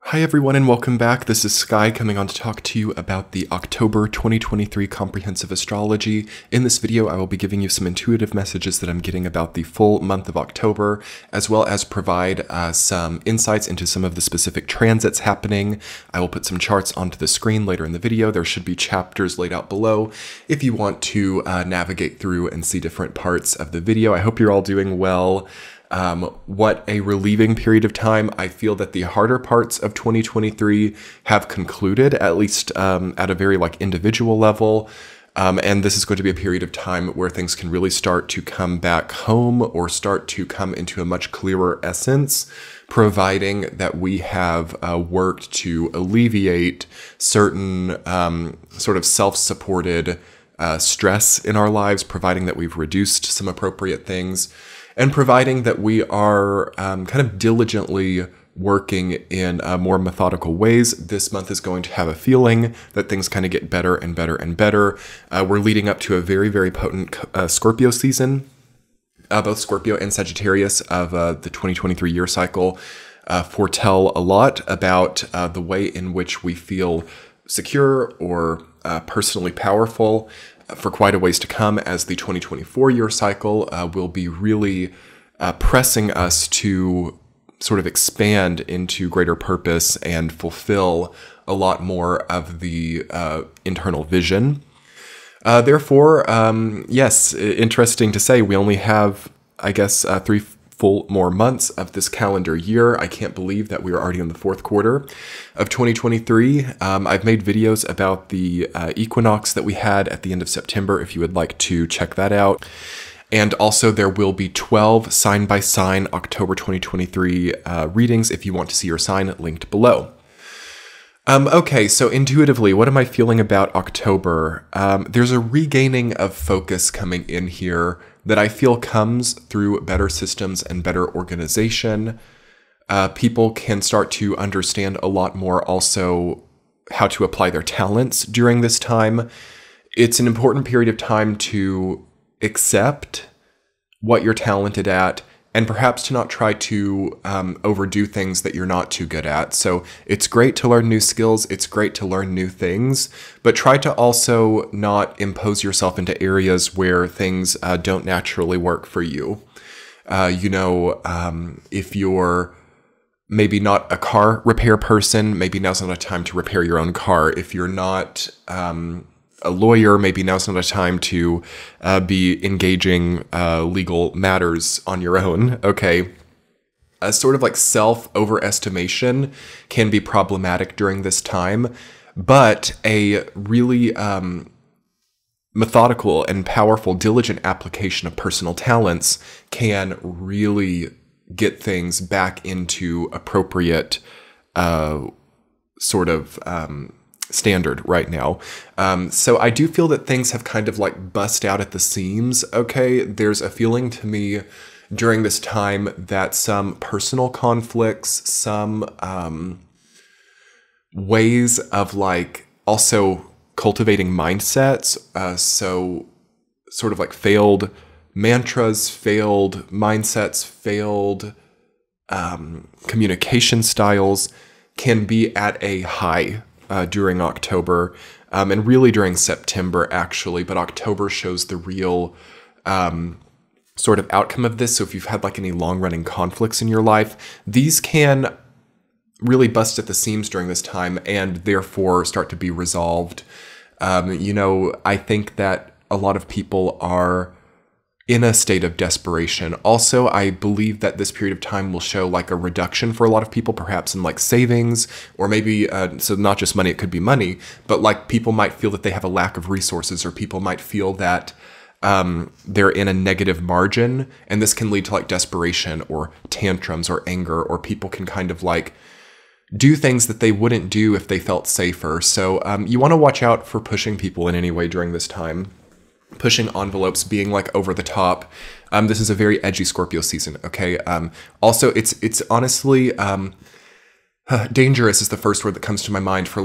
Hi everyone and welcome back. This is Sky coming on to talk to you about the October 2023 Comprehensive Astrology. In this video, I will be giving you some intuitive messages that I'm getting about the full month of October, as well as provide some insights into some of the specific transits happening. I will put some charts onto the screen later in the video. There should be chapters laid out below if you want to navigate through and see different parts of the video. I hope you're all doing well. What a relieving period of time. I feel that the harder parts of 2023 have concluded, at least at a very individual level. And this is going to be a period of time where things can really start to come back home or start to come into a much clearer essence, providing that we have worked to alleviate certain sort of self-supported stress in our lives, providing that we've reduced some appropriate things, and providing that we are kind of diligently working in more methodical ways. This month is going to have a feeling that things kind of get better and better and better. We're leading up to a very, very potent Scorpio season. Both Scorpio and Sagittarius of the 2023 year cycle foretell a lot about the way in which we feel secure or personally powerful for quite a ways to come, as the 2024 year cycle will be really pressing us to sort of expand into greater purpose and fulfill a lot more of the internal vision. Therefore, yes, interesting to say, we only have, I guess, 3 full more months of this calendar year. I can't believe that we are already in the 4th quarter of 2023. I've made videos about the equinox that we had at the end of September, if you would like to check that out. And also there will be 12 sign by sign October 2023 readings if you want to see your sign, linked below. Okay, so intuitively, what am I feeling about October? There's a regaining of focus coming in here that I feel comes through better systems and better organization. People can start to understand a lot more also how to apply their talents during this time. It's an important period of time to accept what you're talented at, and perhaps to not try to overdo things that you're not too good at. So it's great to learn new skills, it's great to learn new things, but try to also not impose yourself into areas where things don't naturally work for you. If you're maybe not a car repair person, maybe now's not a time to repair your own car. If you're not a lawyer, maybe now's not a time to be engaging legal matters on your own, okay? A sort of self-overestimation can be problematic during this time, but a really methodical and powerful, diligent application of personal talents can really get things back into appropriate standard right now. So I do feel that things have kind of bust out at the seams, okay? There's a feeling to me during this time that some personal conflicts, some ways of also cultivating mindsets, so sort of failed mantras, failed mindsets, failed communication styles can be at a high during October, and really during September actually, but October shows the real sort of outcome of this. So if you've had any long-running conflicts in your life, these can really bust at the seams during this time and therefore start to be resolved. I think that a lot of people are in a state of desperation. Also, I believe that this period of time will show a reduction for a lot of people, perhaps in savings, or maybe, so not just money, it could be money, but people might feel that they have a lack of resources, or people might feel that they're in a negative margin, and this can lead to desperation or tantrums or anger, or people can kind of do things that they wouldn't do if they felt safer. So you want to watch out for pushing people in any way during this time. Pushing envelopes, being over the top. This is a very edgy Scorpio season, okay? Also, it's honestly dangerous is the first word that comes to my mind for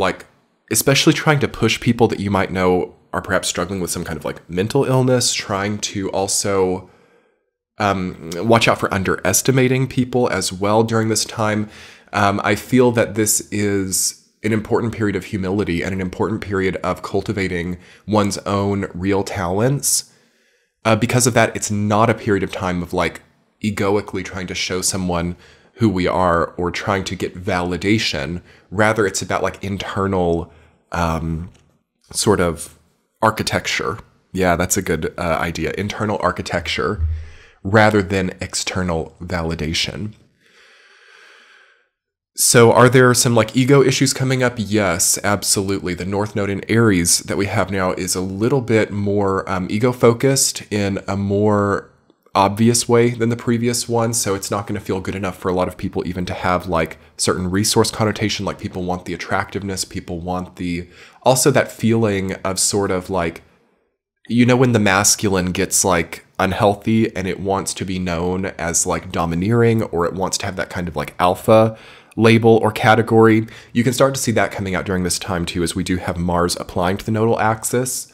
especially trying to push people that you might know are perhaps struggling with some kind of mental illness, trying to also watch out for underestimating people as well during this time. I feel that this is an important period of humility and an important period of cultivating one's own real talents. Because of that, it's not a period of time of like egoically trying to show someone who we are or trying to get validation. Rather, it's about like internal sort of architecture. Yeah, that's a good idea. Internal architecture rather than external validation. So are there some like ego issues coming up? Yes, absolutely. The North Node in Aries that we have now is a little bit more ego focused in a more obvious way than the previous one. So it's not going to feel good enough for a lot of people even to have like certain resource connotation. Like people want the attractiveness, people want the, also that feeling of sort of like, you know, when the masculine gets like unhealthy and it wants to be known as like domineering, or it wants to have that kind of like alpha label or category. You can start to see that coming out during this time too, as we do have Mars applying to the nodal axis,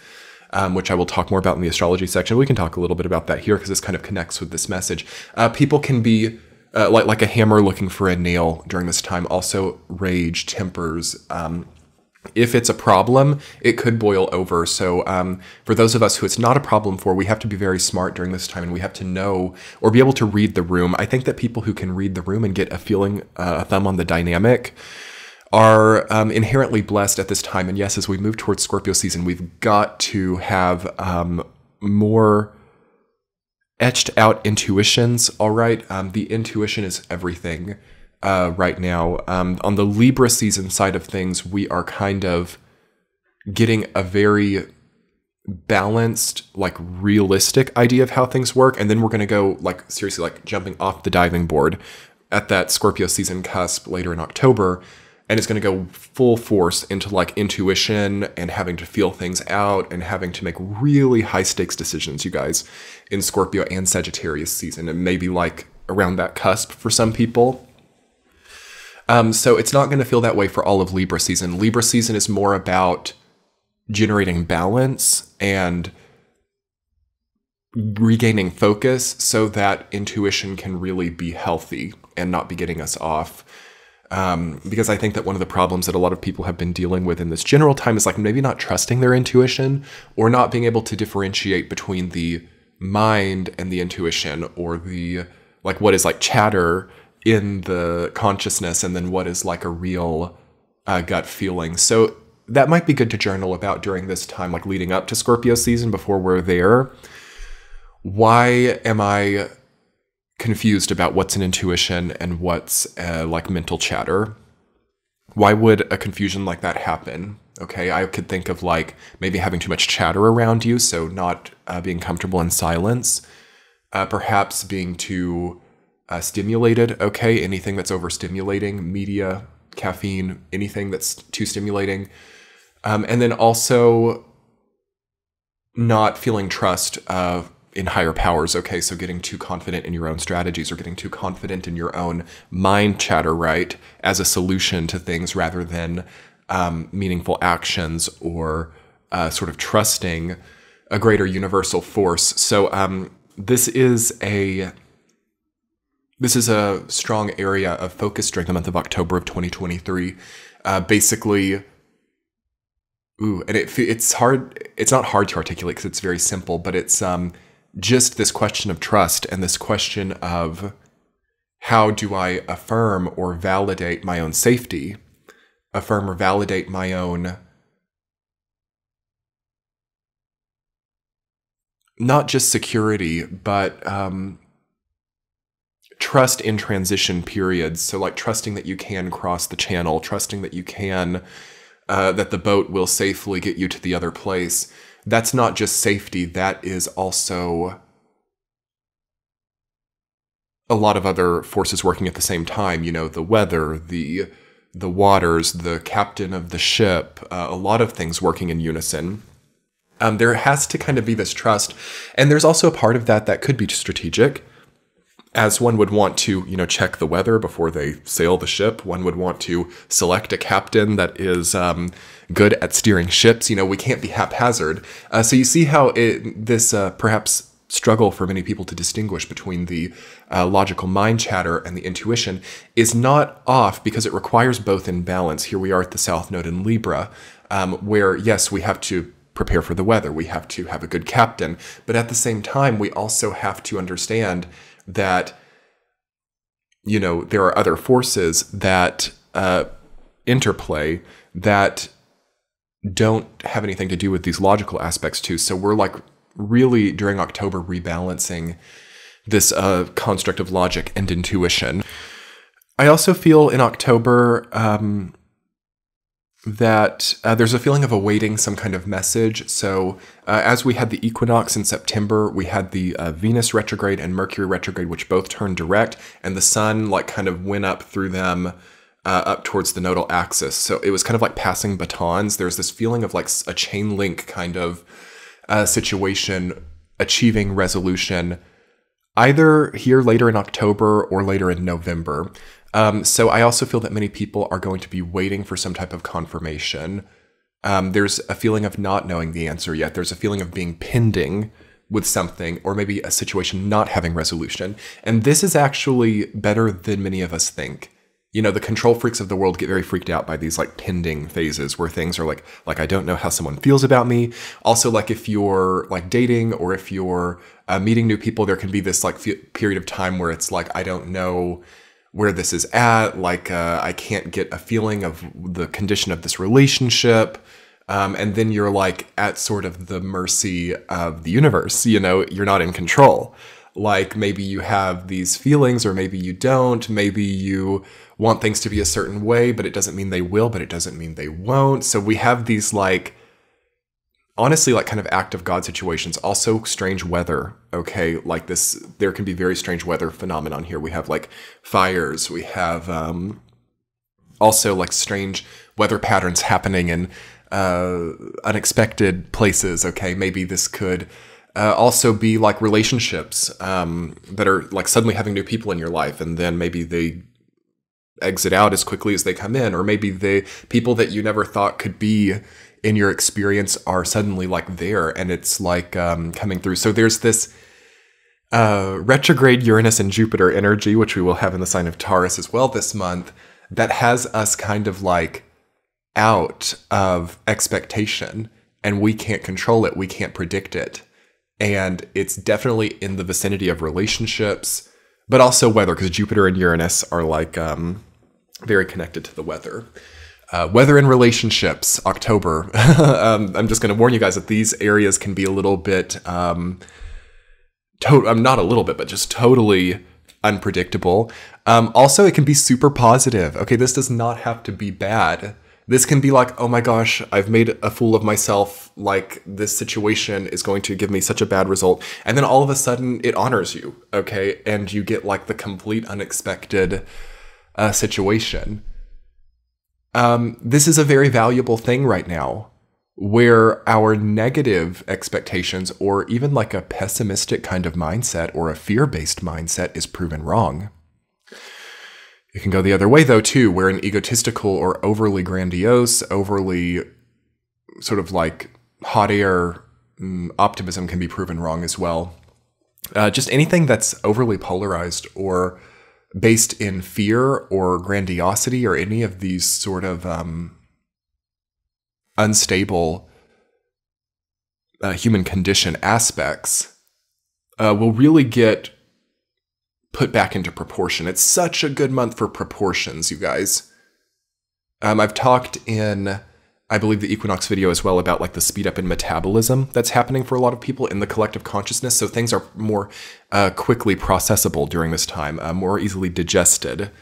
which I will talk more about in the astrology section. We can talk a little bit about that here because this kind of connects with this message. People can be like a hammer looking for a nail during this time. Also rage, tempers. If it's a problem, it could boil over. So for those of us who it's not a problem for, we have to be very smart during this time, and we have to know or be able to read the room. I think that people who can read the room and get a feeling, a thumb on the dynamic, are inherently blessed at this time. And yes, as we move towards Scorpio season, we've got to have more etched out intuitions. All right. The intuition is everything. Right now. On the Libra season side of things, we are kind of getting a very balanced, like realistic idea of how things work. And then we're going to go like seriously, like jumping off the diving board at that Scorpio season cusp later in October. And it's going to go full force into like intuition and having to feel things out and having to make really high stakes decisions, you guys, in Scorpio and Sagittarius season. And maybe like around that cusp for some people. So it's not going to feel that way for all of Libra season. Libra season is more about generating balance and regaining focus so that intuition can really be healthy and not be getting us off. Because I think that one of the problems that a lot of people have been dealing with in this general time is like maybe not trusting their intuition or not being able to differentiate between the mind and the intuition, or the like what is like chatter in the consciousness and then what is like a real gut feeling. So that might be good to journal about during this time, like leading up to Scorpio season before we're there. Why am I confused about what's an intuition and what's like mental chatter? Why would a confusion like that happen? Okay, I could think of like maybe having too much chatter around you, so not being comfortable in silence. Perhaps being too stimulated, okay? Anything that's overstimulating, media, caffeine, anything that's too stimulating. And then also not feeling trust in higher powers, okay? So getting too confident in your own strategies or getting too confident in your own mind chatter, right? As a solution to things rather than meaningful actions or sort of trusting a greater universal force. So this is a strong area of focus during the month of October of 2023. Basically, and it's hard. It's not hard to articulate because it's very simple, but it's just this question of trust and this question of how do I affirm or validate my own safety, affirm or validate my own, not just security, but trust in transition periods. So like trusting that you can cross the channel, trusting that you can, that the boat will safely get you to the other place. That's not just safety. That is also a lot of other forces working at the same time. You know, the weather, the waters, the captain of the ship, a lot of things working in unison. There has to kind of be this trust. And there's also a part of that that could be strategic. As one would want to, you know, check the weather before they sail the ship. One would want to select a captain that is good at steering ships. You know, we can't be haphazard. So you see how this perhaps struggle for many people to distinguish between the logical mind chatter and the intuition is not off, because it requires both in balance. Here we are at the South Node in Libra, where, yes, we have to prepare for the weather. We have to have a good captain. But at the same time, we also have to understand that, there are other forces that interplay that don't have anything to do with these logical aspects too. So we're like really during October rebalancing this construct of logic and intuition. I also feel in October that there's a feeling of awaiting some kind of message. So as we had the equinox in September, we had the Venus retrograde and Mercury retrograde, which both turned direct, and the sun like kind of went up through them up towards the nodal axis. So it was kind of like passing batons. There's this feeling of like a chain link kind of situation, achieving resolution, either here later in October or later in November. So I also feel that many people are going to be waiting for some type of confirmation. There's a feeling of not knowing the answer yet. There's a feeling of being pending with something, or maybe a situation not having resolution. And this is actually better than many of us think. The control freaks of the world get very freaked out by these like pending phases where things are like I don't know how someone feels about me. Also, like if you're like dating or if you're meeting new people, there can be this like period of time where it's like, I don't know where this is at. Like I can't get a feeling of the condition of this relationship. And then you're like at sort of the mercy of the universe. You're not in control. Like maybe you have these feelings or maybe you don't. Maybe you want things to be a certain way, but it doesn't mean they will, but it doesn't mean they won't. So we have these like, honestly, like kind of act of God situations. Also strange weather, okay? Like this, there can be very strange weather phenomenon here. We have like fires. We have also like strange weather patterns happening in unexpected places, okay? Maybe this could also be like relationships that are like suddenly having new people in your life, and then maybe they exit out as quickly as they come in, or maybe the people that you never thought could be in your experience are suddenly like there, and it's like coming through. So there's this retrograde Uranus and Jupiter energy, which we will have in the sign of Taurus as well this month, that has us kind of like out of expectation, and we can't control it, we can't predict it. And it's definitely in the vicinity of relationships, but also weather, because Jupiter and Uranus are like very connected to the weather. Weather and relationships, October. I'm just going to warn you guys that these areas can be a little bit, not a little bit, but just totally unpredictable. Also, it can be super positive. Okay, this does not have to be bad. This can be like, oh my gosh, I've made a fool of myself. Like this situation is going to give me such a bad result. And then all of a sudden it honors you, okay? And you get like the complete unexpected situation. This is a very valuable thing right now, where our negative expectations or even like a pessimistic kind of mindset or a fear-based mindset is proven wrong. It can go the other way, though, too, where an egotistical or overly grandiose, overly sort of like hot air optimism can be proven wrong as well. Just anything that's overly polarized or based in fear or grandiosity or any of these sort of unstable human condition aspects will really get put back into proportion. It's such a good month for proportions, you guys. I've talked in, I believe, the equinox video as well about like the speed up in metabolism that's happening for a lot of people in the collective consciousness. So things are more quickly processable during this time, more easily digested.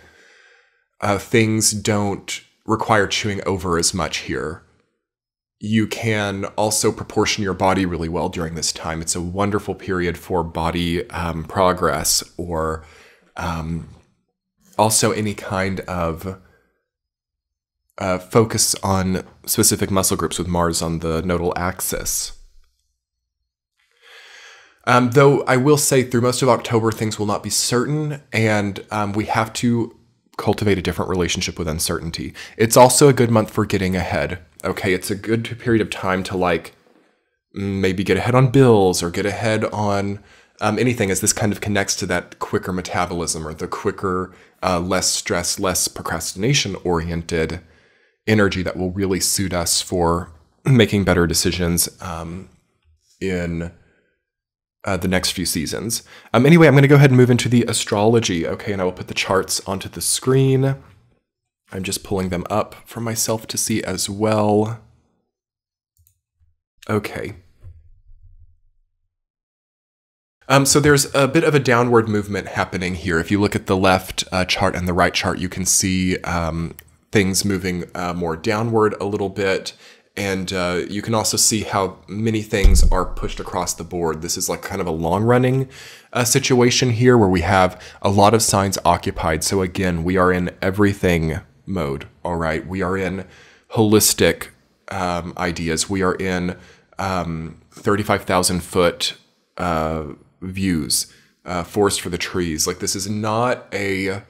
Things don't require chewing over as much here. You can also proportion your body really well during this time. It's a wonderful period for body progress, or also any kind of focus on specific muscle groups with Mars on the nodal axis. Though I will say through most of October, things will not be certain, and we have to cultivate a different relationship with uncertainty. It's also a good month for getting ahead. Okay, it's a good period of time to like maybe get ahead on bills or get ahead on anything, as this kind of connects to that quicker metabolism or the quicker, less stress, less procrastination-oriented energy that will really suit us for making better decisions in the next few seasons. Anyway, I'm going to go ahead and move into the astrology, okay, and I will put the charts onto the screen. I'm just pulling them up for myself to see as well. Okay. So there's a bit of a downward movement happening here. If you look at the left chart and the right chart, you can see things moving more downward a little bit. And you can also see how many things are pushed across the board. This is like kind of a long-running situation here where we have a lot of signs occupied. So again, we are in everything mode, all right? We are in holistic ideas. We are in 35,000 foot views, forest for the trees. Like, this is not a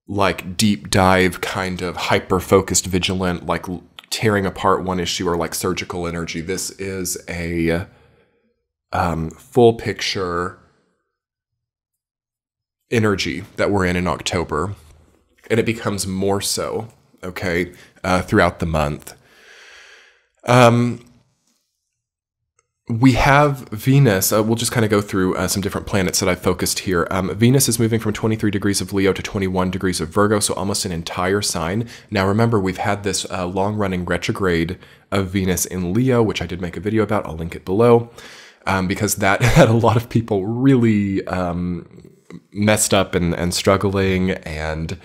like deep dive kind of hyper-focused, vigilant, like tearing apart one issue or like surgical energy. This is a full picture energy that we're in October, and it becomes more so, okay, throughout the month. We have Venus. We'll just kind of go through some different planets that I've focused here. Venus is moving from 23 degrees of Leo to 21 degrees of Virgo, so almost an entire sign. Now remember, we've had this long-running retrograde of Venus in Leo, which I did make a video about. I'll link it below, because that had a lot of people really messed up and struggling. And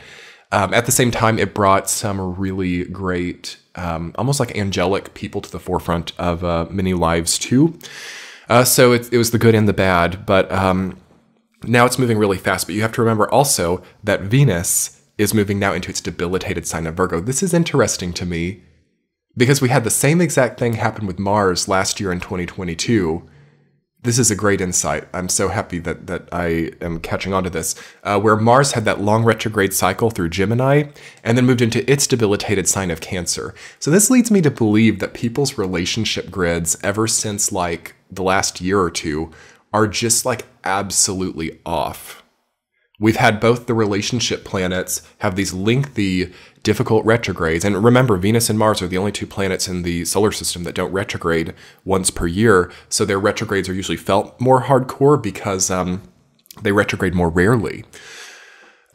at the same time, it brought some really great almost like angelic people to the forefront of many lives too. So it was the good and the bad, but now it's moving really fast. But you have to remember also that Venus is moving now into its debilitated sign of Virgo. This is interesting to me because we had the same exact thing happen with Mars last year in 2022. This is a great insight. I'm so happy that I am catching on to this, where Mars had that long retrograde cycle through Gemini and then moved into its debilitated sign of Cancer. So this leads me to believe that people's relationship grids ever since like the last year or two are just like absolutely off. We've had both the relationship planets have these lengthy, difficult retrogrades. And remember, Venus and Mars are the only two planets in the solar system that don't retrograde once per year. So their retrogrades are usually felt more hardcore because they retrograde more rarely.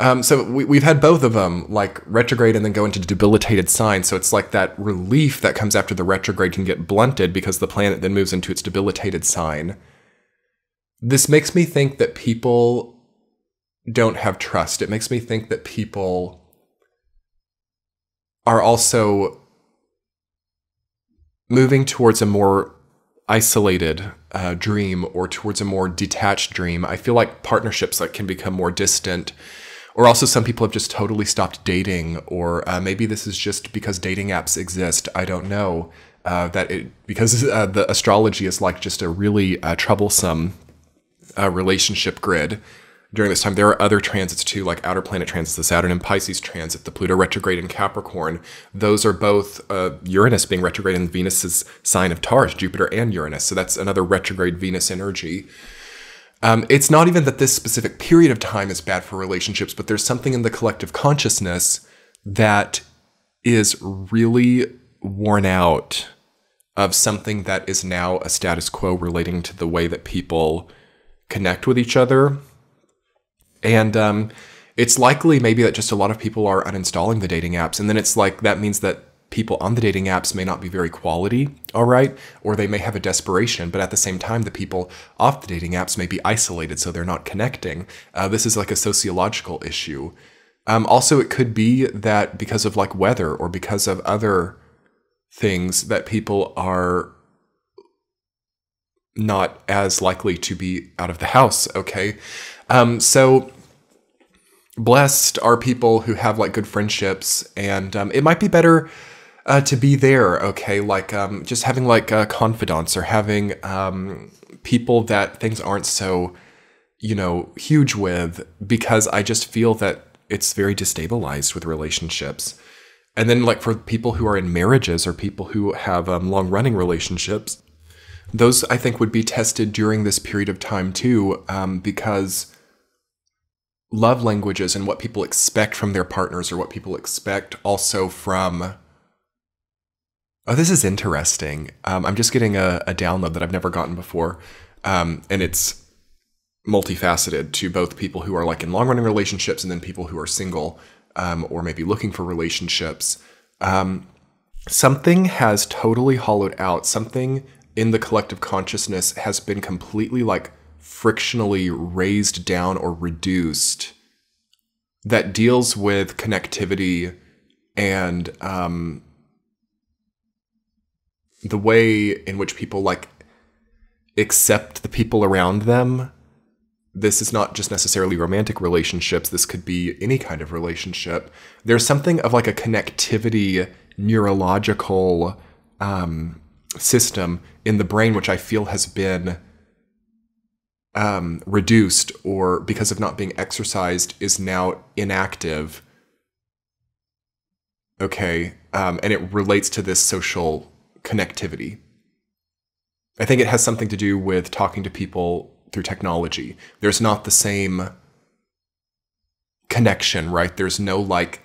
So we've had both of them like retrograde and then go into debilitated signs. So it's like that relief that comes after the retrograde can get blunted because the planet then moves into its debilitated sign. This makes me think that people don't have trust. It makes me think that people are also moving towards a more isolated dream or towards a more detached dream. I feel like partnerships like can become more distant, or also some people have just totally stopped dating, or maybe this is just because dating apps exist. I don't know. Because the astrology is like just a really troublesome relationship grid. During this time, there are other transits too, like outer planet transits, the Saturn and Pisces transit, the Pluto retrograde in Capricorn. Those are both Uranus being retrograde in Venus's sign of Taurus, Jupiter and Uranus. So that's another retrograde Venus energy. It's not even that this specific period of time is bad for relationships, but there's something in the collective consciousness that is really worn out of something that is now a status quo relating to the way that people connect with each other. And it's likely maybe that just a lot of people are uninstalling the dating apps. And then it's like, that means that people on the dating apps may not be very quality, all right? Or they may have a desperation, but at the same time, the people off the dating apps may be isolated, so they're not connecting. This is like a sociological issue. Also, it could be that because of like weather or because of other things that people are not as likely to be out of the house, okay? So blessed are people who have like good friendships, and it might be better to be there, okay? Like just having like confidants or having people that things aren't so, you know, huge with, because I just feel that it's very destabilized with relationships. And then like for people who are in marriages or people who have long-running relationships, those I think would be tested during this period of time too, because love languages and what people expect from their partners, or what people expect also from... Oh, this is interesting. I'm just getting a download that I've never gotten before. And it's multifaceted to both people who are like in long-running relationships and then people who are single, or maybe looking for relationships. Something has totally hollowed out. Something in the collective consciousness has been completely like frictionally raised down or reduced that deals with connectivity and the way in which people like accept the people around them. This is not just necessarily romantic relationships. This could be any kind of relationship. There's something of like a connectivity neurological system in the brain, which I feel has been reduced, or because of not being exercised is now inactive. Okay. And it relates to this social connectivity. I think it has something to do with talking to people through technology. There's not the same connection, right? There's no like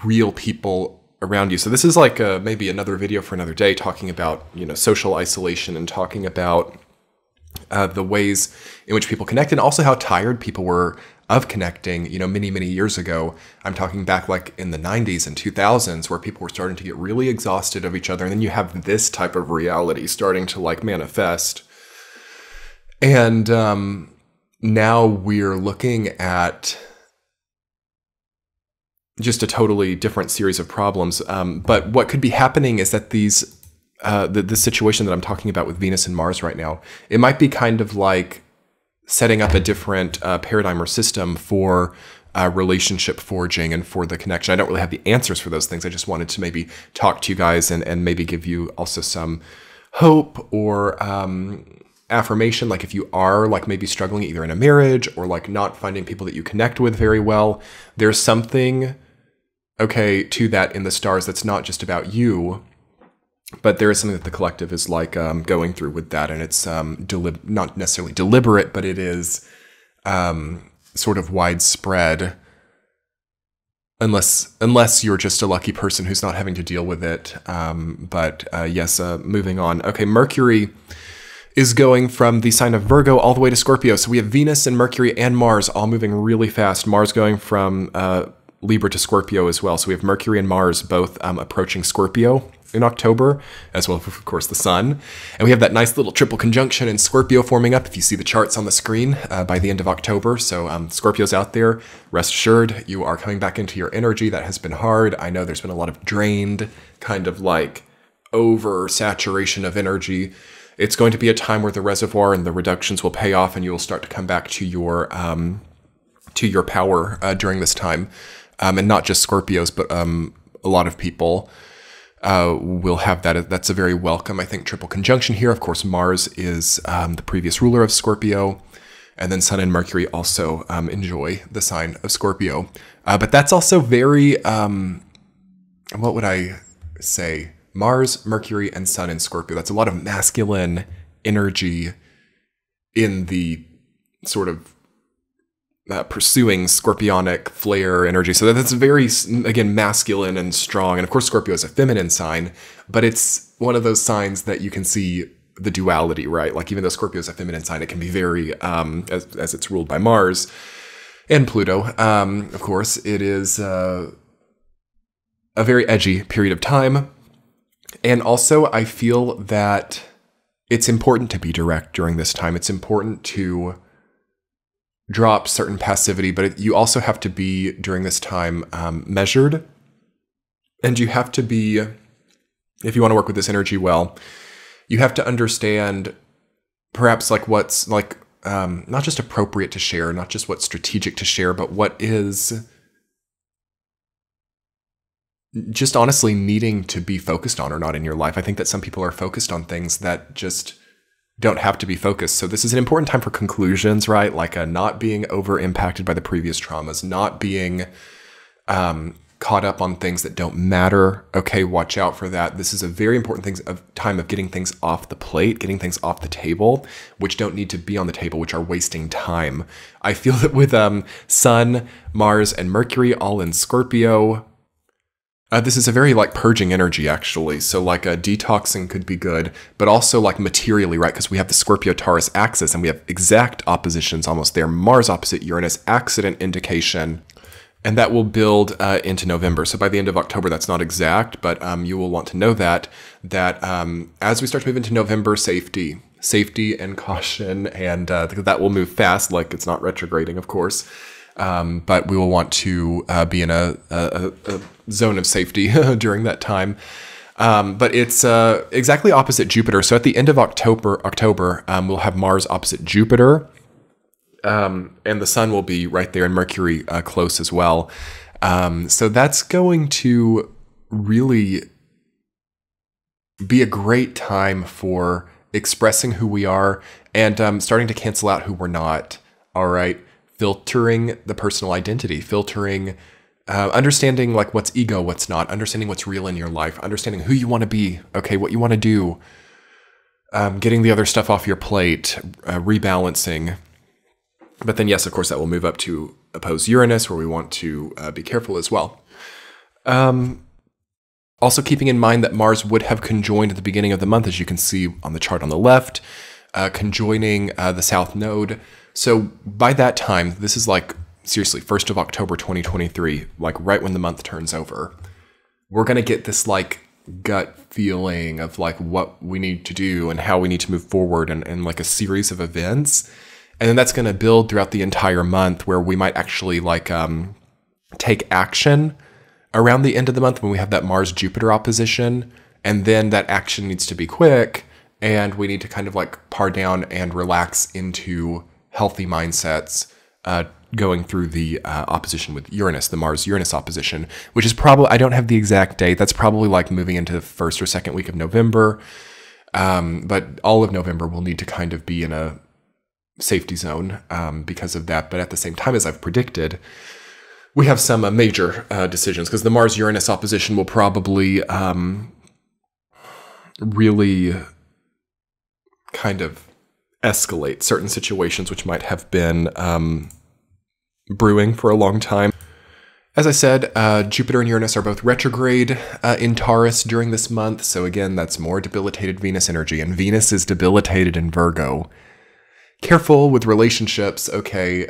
real people around you. So this is like maybe another video for another day, talking about, you know, social isolation and talking about the ways in which people connect, and also how tired people were of connecting, you know, many, many years ago. I'm talking back like in the 90s and 2000s, where people were starting to get really exhausted of each other. And then you have this type of reality starting to like manifest. And now we're looking at just a totally different series of problems. But what could be happening is that these, this situation that I'm talking about with Venus and Mars right now, it might be kind of like setting up a different paradigm or system for relationship forging and for the connection. I don't really have the answers for those things. I just wanted to maybe talk to you guys and maybe give you also some hope or affirmation. Like if you are like maybe struggling either in a marriage or like not finding people that you connect with very well, there's something, okay, to that in the stars that's not just about you. But there is something that the collective is like going through with that, and it's not necessarily deliberate, but it is sort of widespread. Unless you're just a lucky person who's not having to deal with it. Yes, moving on. Okay, Mercury is going from the sign of Virgo all the way to Scorpio. So we have Venus and Mercury and Mars all moving really fast. Mars going from Libra to Scorpio as well. So we have Mercury and Mars both approaching Scorpio in October, as well as, of course, the Sun. And we have that nice little triple conjunction in Scorpio forming up, if you see the charts on the screen, by the end of October. So Scorpio's out there. Rest assured, you are coming back into your energy. That has been hard. I know there's been a lot of drained, kind of like oversaturation of energy. It's going to be a time where the reservoir and the reductions will pay off, and you will start to come back to your power during this time. And not just Scorpios, but a lot of people will have that. That's a very welcome, I think, triple conjunction here. Of course, Mars is the previous ruler of Scorpio, and then Sun and Mercury also enjoy the sign of Scorpio. But that's also very, what would I say? Mars, Mercury, and Sun in Scorpio. That's a lot of masculine energy in the sort of pursuing scorpionic flare energy. So that's very, again, masculine and strong. And of course, Scorpio is a feminine sign, but it's one of those signs that you can see the duality, right? Like even though Scorpio is a feminine sign, it can be very, as it's ruled by Mars and Pluto. Of course, it is a very edgy period of time. And also I feel that it's important to be direct during this time. It's important to drop certain passivity, but you also have to be, during this time, measured. And you have to be, if you want to work with this energy well, you have to understand perhaps like what's like, not just appropriate to share, not just what's strategic to share, but what is just honestly needing to be focused on or not in your life. I think that some people are focused on things that just don't have to be focused. So this is an important time for conclusions, right? Like not being over impacted by the previous traumas, not being caught up on things that don't matter. Okay, watch out for that. This is a very important time of getting things off the plate, getting things off the table, which don't need to be on the table, which are wasting time. I feel that with Sun, Mars, and Mercury all in Scorpio, this is a very like purging energy actually. So like a detoxing could be good, but also like materially, right? Because we have the Scorpio-Taurus axis and we have exact oppositions almost there. Mars opposite Uranus, accident indication. And that will build into November. So by the end of October, that's not exact, but you will want to know that as we start to move into November, safety and caution, and that will move fast, like it's not retrograding, of course. But we will want to be in a zone of safety during that time. But it's exactly opposite Jupiter. So at the end of October, we'll have Mars opposite Jupiter. And the Sun will be right there and Mercury close as well. So that's going to really be a great time for expressing who we are and starting to cancel out who we're not. All right. Filtering the personal identity, filtering, understanding like what's ego, what's not, understanding what's real in your life, understanding who you want to be. Okay. What you want to do, getting the other stuff off your plate, rebalancing. But then, yes, of course, that will move up to oppose Uranus, where we want to be careful as well. Also keeping in mind that Mars would have conjoined at the beginning of the month, as you can see on the chart on the left, conjoining the South Node. So by that time, this is like, seriously, 1st of October 2023, like right when the month turns over, we're going to get this like gut feeling of like what we need to do and how we need to move forward and like a series of events. And then that's going to build throughout the entire month where we might actually like take action around the end of the month when we have that Mars-Jupiter opposition. And then that action needs to be quick and we need to kind of like par down and relax into healthy mindsets going through the opposition with Uranus, the Mars-Uranus opposition, which is probably, I don't have the exact date. That's probably like moving into the 1st or 2nd week of November. But all of November will need to kind of be in a safety zone because of that. But at the same time, as I've predicted, we have some major decisions because the Mars-Uranus opposition will probably really kind of escalate certain situations which might have been brewing for a long time. As I said, Jupiter and Uranus are both retrograde in Taurus during this month. So again, that's more debilitated Venus energy, and Venus is debilitated in Virgo. Careful with relationships, okay?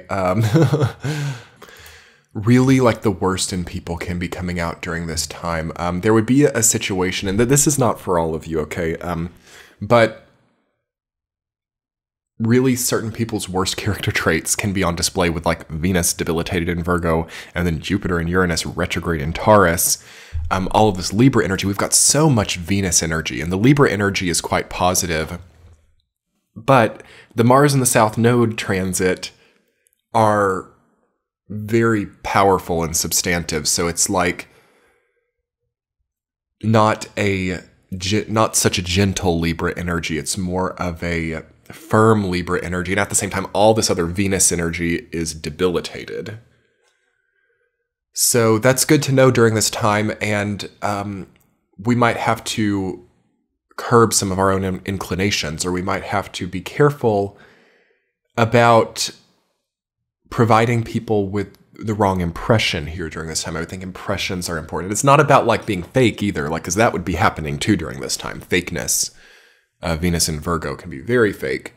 Really, like the worst in people can be coming out during this time. There would be a situation, and this is not for all of you, okay? But really certain people's worst character traits can be on display with like Venus debilitated in Virgo and then Jupiter and Uranus retrograde in Taurus. All of this Libra energy, we've got so much Venus energy, and the Libra energy is quite positive. But the Mars and the South Node transit are very powerful and substantive. So it's like not such a gentle Libra energy. It's more of a firm Libra energy. And at the same time, all this other Venus energy is debilitated. So that's good to know during this time. And we might have to curb some of our own inclinations, or we might have to be careful about providing people with the wrong impression here during this time. I would think impressions are important. It's not about like being fake either, like, because that would be happening too during this time. Fakeness. Venus in Virgo can be very fake,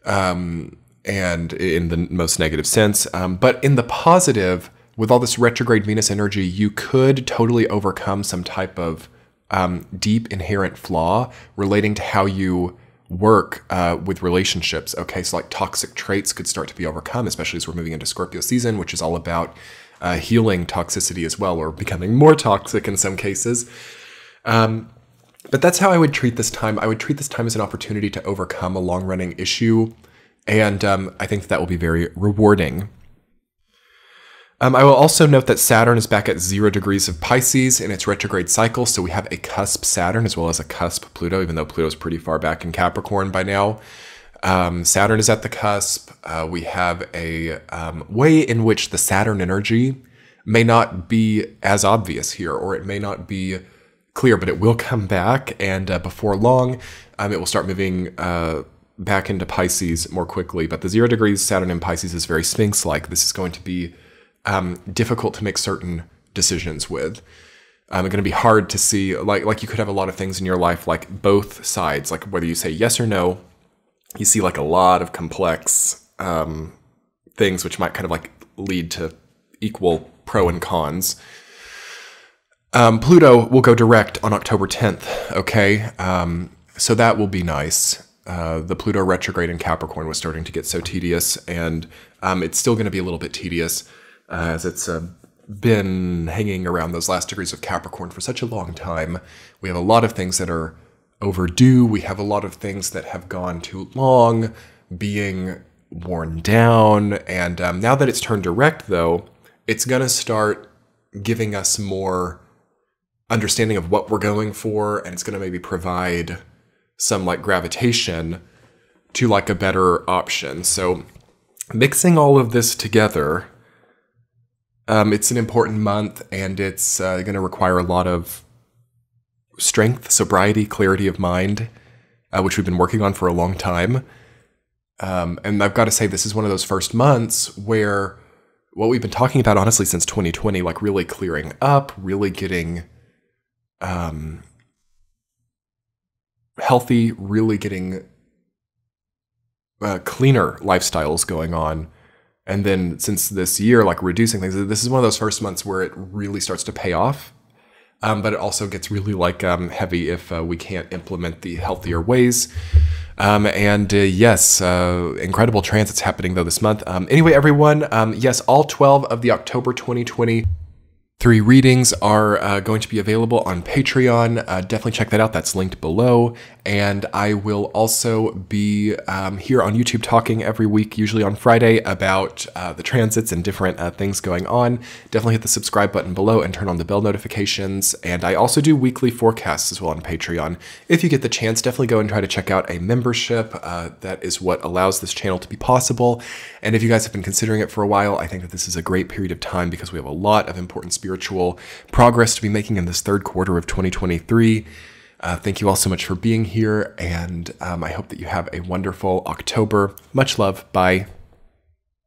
and in the most negative sense. But in the positive, with all this retrograde Venus energy, you could totally overcome some type of deep inherent flaw relating to how you work with relationships. Okay, so like toxic traits could start to be overcome, especially as we're moving into Scorpio season, which is all about healing toxicity as well, or becoming more toxic in some cases. But that's how I would treat this time. I would treat this time as an opportunity to overcome a long-running issue, and I think that will be very rewarding. I will also note that Saturn is back at 0 degrees of Pisces in its retrograde cycle, so we have a CUSP Saturn as well as a CUSP Pluto, even though Pluto's pretty far back in Capricorn by now. Saturn is at the cusp. We have a way in which the Saturn energy may not be as obvious here, or it may not be clear, but it will come back, and before long, it will start moving back into Pisces more quickly. But the 0 degrees Saturn in Pisces is very Sphinx-like. This is going to be difficult to make certain decisions with. It's going to be hard to see, like you could have a lot of things in your life, like both sides, like whether you say yes or no, you see like a lot of complex things which might kind of like lead to equal pro and cons. Pluto will go direct on October 10th, okay? So that will be nice. The Pluto retrograde in Capricorn was starting to get so tedious, and it's still going to be a little bit tedious as it's been hanging around those last degrees of Capricorn for such a long time. We have a lot of things that are overdue. We have a lot of things that have gone too long, being worn down. And now that it's turned direct, though, it's going to start giving us more understanding of what we're going for, and it's going to maybe provide some like gravitation to like a better option. So mixing all of this together, it's an important month, and it's going to require a lot of strength, sobriety, clarity of mind, which we've been working on for a long time. And I've got to say, this is one of those first months where what we've been talking about, honestly, since 2020, like really clearing up, really getting healthy, really getting cleaner lifestyles going on. And then since this year, like reducing things, this is one of those first months where it really starts to pay off. But it also gets really like heavy if we can't implement the healthier ways. Yes, incredible transits happening though this month. Anyway, everyone, yes, all 12 of the October 2023 readings are going to be available on Patreon. Definitely check that out. That's linked below. And I will also be here on YouTube talking every week, usually on Friday, about the transits and different things going on. Definitely hit the subscribe button below and turn on the bell notifications. And I also do weekly forecasts as well on Patreon. If you get the chance, definitely go and try to check out a membership. That is what allows this channel to be possible. And if you guys have been considering it for a while, I think that this is a great period of time because we have a lot of important spiritual progress to be making in this third quarter of 2023. Thank you all so much for being here, and I hope that you have a wonderful October. Much love. Bye.